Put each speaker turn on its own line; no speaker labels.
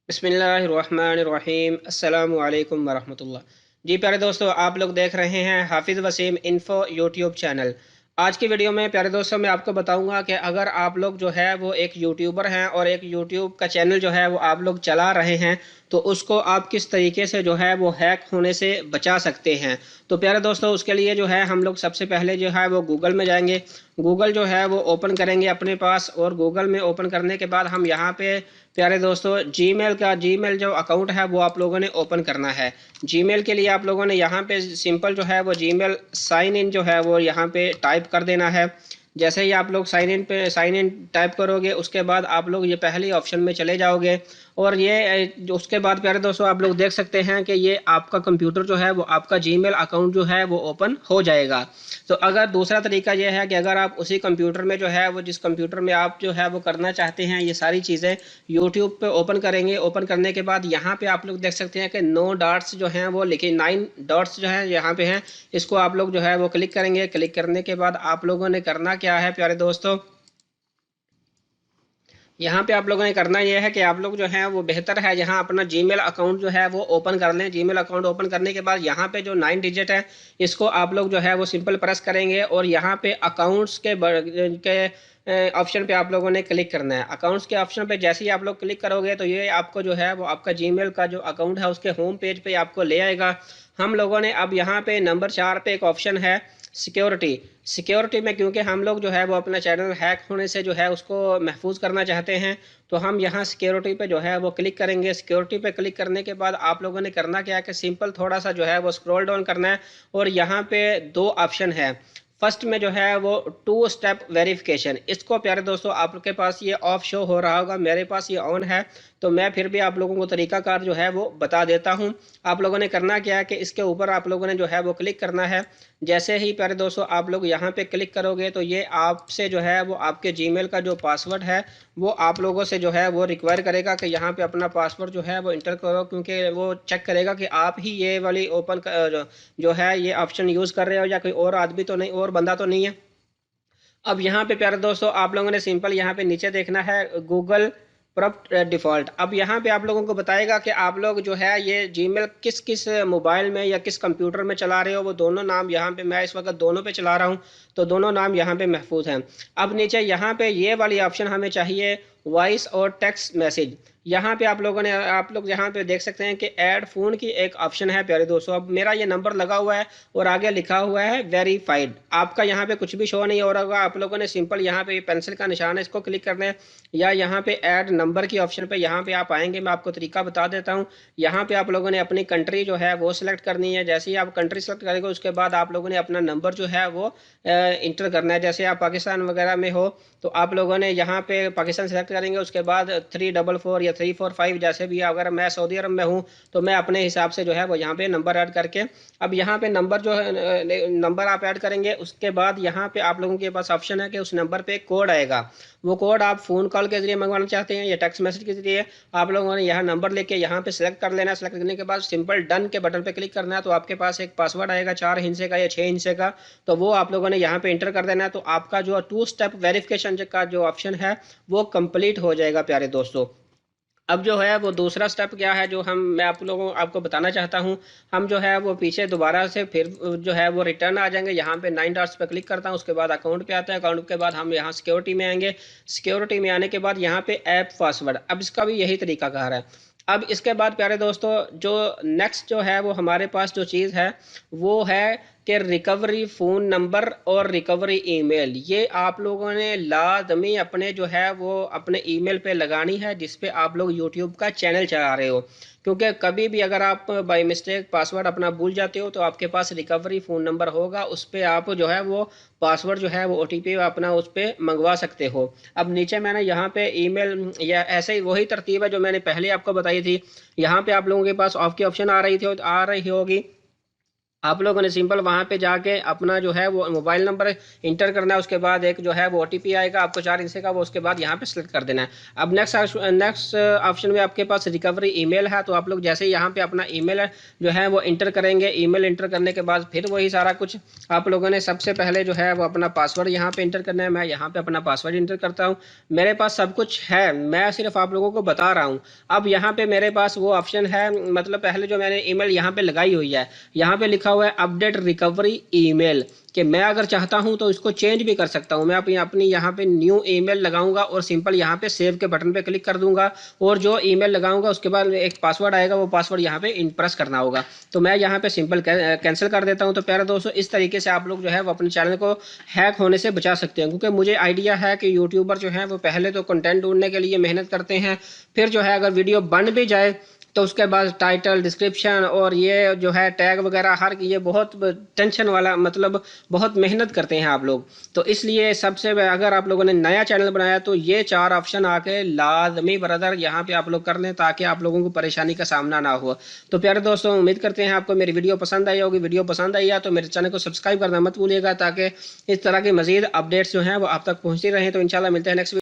बिस्मिल्लाहिर्रहमानिर्रहीम अस्सलामु अलैकुम वरहमतुल्लाह। जी प्यारे दोस्तों, आप लोग देख रहे हैं हाफिज़ वसीम इन्फो यूट्यूब चैनल। आज की वीडियो में प्यारे दोस्तों मैं आपको बताऊंगा कि अगर आप लोग जो है वो एक यूट्यूबर हैं और एक यूट्यूब का चैनल जो है वो आप लोग चला रहे हैं, तो उसको आप किस तरीके से जो है वो हैक होने से बचा सकते हैं। तो प्यारे दोस्तों, उसके लिए जो है हम लोग सबसे पहले जो है वो गूगल में जाएंगे। गूगल जो है वो ओपन करेंगे अपने पास, और गूगल में ओपन करने के बाद हम यहाँ पे प्यारे दोस्तों जीमेल जो अकाउंट है वो आप लोगों ने ओपन करना है। जीमेल के लिए आप लोगों ने यहाँ पे सिंपल जो है वो जीमेल साइन इन जो है वो यहाँ पे टाइप कर देना है। जैसे ही आप लोग साइन इन टाइप करोगे, उसके बाद आप लोग ये पहले ऑप्शन में चले जाओगे। और ये उसके बाद प्यारे दोस्तों आप लोग देख सकते हैं कि ये आपका कंप्यूटर जो है वो आपका जीमेल अकाउंट जो है वो ओपन हो जाएगा। तो अगर दूसरा तरीका ये है कि अगर आप उसी कंप्यूटर में जो है वो जिस कंप्यूटर में आप जो है वो करना चाहते हैं ये सारी चीज़ें, यूट्यूब पे ओपन करेंगे। ओपन करने के बाद यहाँ पे आप लोग देख सकते हैं कि 9 डॉट्स जो हैं वो लिखे, 9 डॉट्स जो हैं यहाँ पे हैं। इसको आप लोग जो है वो क्लिक करेंगे। क्लिक करने के बाद आप लोगों ने करना क्या है प्यारे दोस्तों, यहाँ पे आप लोगों ने करना यह है कि आप लोग जो है वो बेहतर है यहाँ अपना जीमेल अकाउंट जो है वो ओपन कर लें। जीमेल अकाउंट ओपन करने के बाद यहाँ पे जो 9 डिजिट है इसको आप लोग जो है वो सिंपल प्रेस करेंगे, और यहाँ पे अकाउंट्स के ऑप्शन पे आप लोगों ने क्लिक करना है। अकाउंट्स के ऑप्शन पे जैसे ही आप लोग क्लिक करोगे तो ये आपको जो है वो आपका जीमेल का जो अकाउंट है उसके होम पेज पे आपको ले आएगा। हम लोगों ने अब यहाँ पे नंबर 4 पे एक ऑप्शन है सिक्योरिटी। सिक्योरिटी में क्योंकि हम लोग जो है वो अपना चैनल हैक होने से जो है उसको महफूज करना चाहते हैं, तो हम यहाँ सिक्योरिटी पे जो है वो क्लिक करेंगे। सिक्योरिटी पे क्लिक करने के बाद आप लोगों ने करना क्या है कि सिंपल थोड़ा सा जो है वो स्क्रॉल डाउन करना है, और यहाँ पे दो ऑप्शन है। फर्स्ट में जो है वो 2 स्टेप वेरिफिकेशन, इसको प्यारे दोस्तों आपके पास ये ऑफ शो हो रहा होगा, मेरे पास ये ऑन है। तो मैं फिर भी आप लोगों को तरीकाकार जो है वो बता देता हूँ। आप लोगों ने करना क्या है कि इसके ऊपर आप लोगों ने जो है वो क्लिक करना है। जैसे ही प्यारे दोस्तों आप लोग यहाँ पे क्लिक करोगे तो ये आपसे जो है वो आपके जीमेल का जो पासवर्ड है वो आप लोगों से जो है वो रिक्वायर करेगा कि यहाँ पे अपना पासवर्ड जो है वो इंटर करो, क्योंकि वो चेक करेगा कि आप ही ये वाली जो है ये ऑप्शन यूज़ कर रहे हो या कोई और आदमी तो नहीं, और बंदा तो नहीं है। अब यहाँ पे प्यारे दोस्तों आप लोगों ने सिंपल यहाँ पे नीचे देखना है गूगल प्रॉम्प्ट डिफ़ॉल्ट। अब यहाँ पे आप लोगों को बताएगा कि आप लोग जो है ये जीमेल किस किस मोबाइल में या किस कंप्यूटर में चला रहे हो। वो दोनों नाम यहाँ पे मैं इस वक्त दोनों पे चला रहा हूँ, तो दोनों नाम यहाँ पे महफूज हैं। अब नीचे यहाँ पे ये वाली ऑप्शन हमें चाहिए वॉइस और टेक्स्ट मैसेज। यहाँ पे आप लोग यहाँ पे देख सकते हैं कि ऐड फ़ोन की एक ऑप्शन है प्यारे दोस्तों। अब मेरा ये नंबर लगा हुआ है और आगे लिखा हुआ है वेरीफाइड। आपका यहाँ पे कुछ भी शो नहीं हो रहा होगा। आप लोगों ने सिंपल यहाँ पे पेंसिल का निशान है इसको क्लिक करना है, या यहाँ पे ऐड नंबर की ऑप्शन पे यहाँ पे आप आएंगे। मैं आपको तरीका बता देता हूँ। यहाँ पे आप लोगों ने अपनी कंट्री जो है वो सिलेक्ट करनी है। जैसे ही आप कंट्री सेलेक्ट करेंगे उसके बाद आप लोगों ने अपना नंबर जो है वो इंटर करना है। जैसे आप पाकिस्तान वगैरह में हो तो आप लोगों ने यहाँ पे पाकिस्तान सेलेक्ट करेंगे, उसके बाद 344 या 345 जैसे भी। अगर मैं सऊदी अरब में हूँ तो मैं अपने हिसाब से जो है वो यहाँ पे नंबर ऐड करके, अब यहाँ पे नंबर जो है नंबर आप ऐड करेंगे, उसके बाद यहाँ पे आप लोगों के पास ऑप्शन है कि उस नंबर पे कोड आएगा। वो कोड आप फ़ोन कॉल के जरिए मंगवाना चाहते हैं या टेक्स्ट मैसेज के जरिए, आप लोगों ने यहाँ नंबर लेके यहाँ पे सेलेक्ट कर लेना है। सेलेक्ट करने के बाद सिंपल डन के बटन पे क्लिक करना है, तो आपके पास एक पासवर्ड आएगा 4 हिस्से का या 6 हिस्से का। तो वो आप लोगों ने यहाँ पे इंटर कर देना है। तो आपका जो 2 स्टेप वेरिफिकेशन का जो ऑप्शन है वो कंप्लीट हो जाएगा प्यारे दोस्तों। अब जो है वो दूसरा स्टेप क्या है जो मैं आपको बताना चाहता हूँ। हम जो है वो पीछे दोबारा से फिर जो है वो रिटर्न आ जाएंगे। यहाँ पे 9 डॉट्स पे क्लिक करता हूँ, उसके बाद अकाउंट पे आता है। अकाउंट के बाद हम यहाँ सिक्योरिटी में आएंगे। सिक्योरिटी में आने के बाद यहाँ पे ऐप पासवर्ड, अब इसका भी यही तरीका कार है। अब इसके बाद प्यारे दोस्तों जो नेक्स्ट जो है वो हमारे पास जो चीज़ है वो है कि रिकवरी फ़ोन नंबर और रिकवरी ईमेल। ये आप लोगों ने लाजमी अपने जो है वो अपने ईमेल पे लगानी है जिस पे आप लोग यूट्यूब का चैनल चला रहे हो। क्योंकि कभी भी अगर आप बाय मिस्टेक पासवर्ड अपना भूल जाते हो तो आपके पास रिकवरी फ़ोन नंबर होगा, उस पर आप जो है वो पासवर्ड जो है वो ओटीपी अपना उस पर मंगवा सकते हो। अब नीचे मैंने यहाँ पे ईमेल या ऐसे ही वही तरतीब है जो मैंने पहले आपको बताई थी। यहाँ पे आप लोगों के पास ऑफ की ऑप्शन आ रही होगी। आप लोगों ने सिंपल वहाँ पे जाके अपना जो है वो मोबाइल नंबर इंटर करना है, उसके बाद एक जो है वो ओटीपी आएगा आपको 4 अंक का, वो उसके बाद यहाँ पे सेलेक्ट कर देना है। अब नेक्स्ट ऑप्शन में आपके पास रिकवरी ईमेल है, तो आप लोग जैसे ही यहाँ पे अपना ईमेल जो है वो इंटर करेंगे, ईमेल इंटर करने के बाद फिर वही सारा कुछ आप लोगों ने सबसे पहले जो है वो अपना पासवर्ड यहाँ पे इंटर करना है। मैं यहाँ पे अपना पासवर्ड इंटर करता हूँ, मेरे पास सब कुछ है, मैं सिर्फ आप लोगों को बता रहा हूँ। अब यहाँ पे मेरे पास वो ऑप्शन है, मतलब पहले जो मैंने ईमेल यहाँ पे लगाई हुई है, यहाँ पे लिखा हुआ है अपडेट रिकवरी ईमेल, कि मैं अगर चाहता हूं तो इसको चेंज भी कर सकता हूं। मैं अपनी यहाँ पे न्यू ईमेल लगाऊंगा और सिंपल यहाँ पे सेव के बटन पे क्लिक कर दूंगा, और जो ईमेल लगाऊंगा उसके बाद एक पासवर्ड आएगा, वो पासवर्ड यहाँ पे प्रेस करना होगा। तो मैं यहाँ पे सिंपल कैंसिल कर देता हूँ। तो प्यारे दोस्तों, इस तरीके से आप लोग जो है वो अपने चैनल को हैक होने से बचा सकते हैं, क्योंकि मुझे आइडिया है कि यूट्यूबर जो है वो पहले तो कंटेंट ढूंढने के लिए मेहनत करते हैं, फिर जो है अगर वीडियो बन भी जाए तो उसके बाद टाइटल, डिस्क्रिप्शन और ये जो है टैग वगैरह, हर ये बहुत टेंशन वाला, मतलब बहुत मेहनत करते हैं आप लोग। तो इसलिए सबसे अगर आप लोगों ने नया चैनल बनाया तो ये 4 ऑप्शन आके लाजमी ब्रदर यहाँ पे आप लोग कर लें, ताकि आप लोगों को परेशानी का सामना ना हो। तो प्यारे दोस्तों, उम्मीद करते हैं आपको मेरी वीडियो पसंद आई होगी। वीडियो पसंद आई है तो मेरे चैनल को सब्सक्राइब करना मत भूलिएगा, ताकि इस तरह की मजीद अपडेट्स जो हैं वो आप तक पहुँचती रहें। तो इंशाल्लाह मिलते हैं नेक्स्ट